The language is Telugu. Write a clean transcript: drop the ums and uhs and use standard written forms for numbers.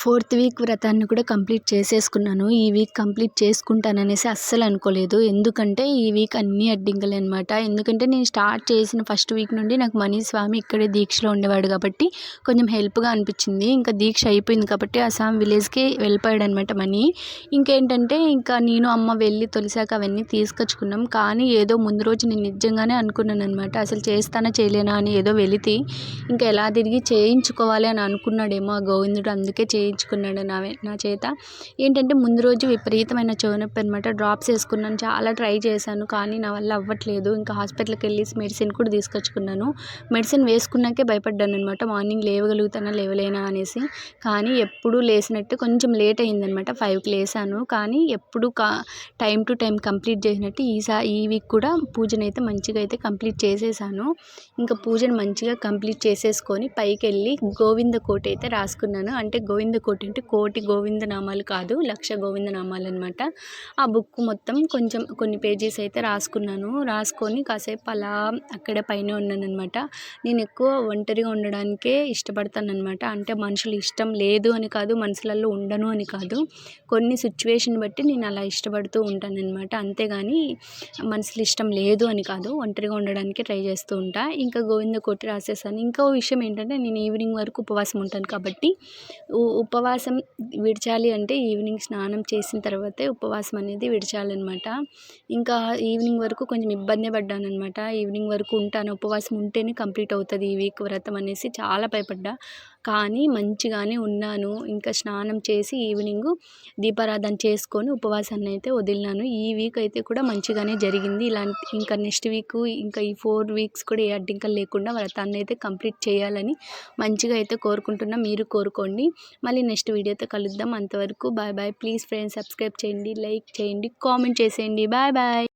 ఫోర్త్ వీక్ వ్రతాన్ని కూడా కంప్లీట్ చేసేసుకున్నాను. ఈ వీక్ కంప్లీట్ చేసుకుంటాననేసి అస్సలు అనుకోలేదు. ఎందుకంటే ఈ వీక్ అన్నీ అడ్డింకలే అనమాట. ఎందుకంటే నేను స్టార్ట్ చేసిన ఫస్ట్ వీక్ నుండి నాకు మనీ స్వామి ఇక్కడే దీక్షలో ఉండేవాడు కాబట్టి కొంచెం హెల్ప్గా అనిపించింది. ఇంకా దీక్ష అయిపోయింది కాబట్టి ఆ స్వామి విలేజ్కి వెళ్ళిపోయాడు అనమాట మనీ. ఇంకేంటంటే ఇంకా నేను అమ్మ వెళ్ళి తొలిసాక అవన్నీ తీసుకొచ్చుకున్నాం. కానీ ఏదో ముందు రోజు నేను నిజంగానే అనుకున్నాను అనమాట. అసలు చేస్తానా చేయలేనా అని ఏదో వెళితే ఇంకా ఎలా తిరిగి చేయించుకోవాలి అని అనుకున్నాడేమో ఆ గోవిందుడు. అందుకే చేయించుకున్నాడు నా చేత. ఏంటంటే ముందు రోజు విపరీతమైన చెవి నొప్పి అనమాట. డ్రాప్స్ వేసుకున్నాను, చాలా ట్రై చేశాను కానీ నా వల్ల అవ్వట్లేదు. ఇంకా హాస్పిటల్కి వెళ్ళి మెడిసిన్ కూడా తీసుకొచ్చుకున్నాను. మెడిసిన్ వేసుకున్నాకే భయపడ్డాను అనమాట. మార్నింగ్ లేవగలుగుతానా లేవలేనా అనేసి. కానీ ఎప్పుడు లేసినట్టు కొంచెం లేట్ అయిందనమాట. 5కి లేసాను కానీ ఎప్పుడు టైం టు టైం కంప్లీట్ చేసినట్టు ఈ వీక్ కూడా పూజనైతే మంచిగా అయితే కంప్లీట్ చేసేసాను. ఇంకా పూజను మంచిగా కంప్లీట్ చేసేసుకొని పైకి వెళ్ళి గోవింద కోటి అయితే రాసుకున్నాను. అంటే గోవింద కోటి అంటే కోటి గోవింద నామాలు కాదు, 1,00,000 గోవింద నామాలు అనమాట. ఆ బుక్ మొత్తం కొన్ని పేజెస్ అయితే రాసుకున్నాను. రాసుకొని కాసేపు అలా అక్కడ పైన ఉన్నాను అనమాట. నేను ఎక్కువ ఒంటరిగా ఉండడానికే ఇష్టపడతాను అనమాట. అంటే మనుషులు ఇష్టం లేదు అని కాదు, మనుషులలో ఉండను అని కాదు, కొన్ని సిచ్యువేషన్ బట్టి నేను అలా ఇష్టపడుతూ ఉంటాను అనమాట. అంతేగాని మనుషులు ఇష్టం లేదు అని కాదు, ఒంటరిగా ఉండడానికి ట్రై చేస్తూ ఉంటా. ఇంకా గోవింద కోటి రాసేసాను. ఇంకో విషయం ఏంటంటే నేను ఈవినింగ్ వరకు ఉపవాసం ఉంటాను కాబట్టి ఉపవాసం విడిచాలి అంటే ఈవినింగ్ స్నానం చేసిన తర్వాతే ఉపవాసం అనేది విడిచాలన్నమాట. ఇంకా ఈవినింగ్ వరకు కొంచెం ఇబ్బంది పడ్డాను అనమాట. ఈవినింగ్ వరకు ఉంటాను, ఉపవాసం ఉంటేనే కంప్లీట్ అవుతుంది ఈ వీక్ వ్రతం అనేసి చాలా భయపడ్డా. కానీ మంచిగానే ఉన్నాను. ఇంకా స్నానం చేసి ఈవినింగ్ దీపారాధన చేసుకొని ఉపవాసాన్ని అయితే వదిలినాను. ఈ వీక్ అయితే కూడా మంచిగానే జరిగింది. ఇంకా నెక్స్ట్ వీక్ ఇంకా ఈ 4 వీక్స్ కూడా ఏ అడ్డంకులు లేకుండా వ్రతాన్ని అయితే కంప్లీట్ చేయాలని మంచిగా అయితే కోరుకుంటున్నా. మీరు కోరుకోండి. మళ్ళీ నెక్స్ట్ వీడియోతో కలుద్దాం. అంతవరకు bye bye. Please friends subscribe చేయండి, లైక్ చేయండి, కామెంట్ చేసేయండి. Bye bye.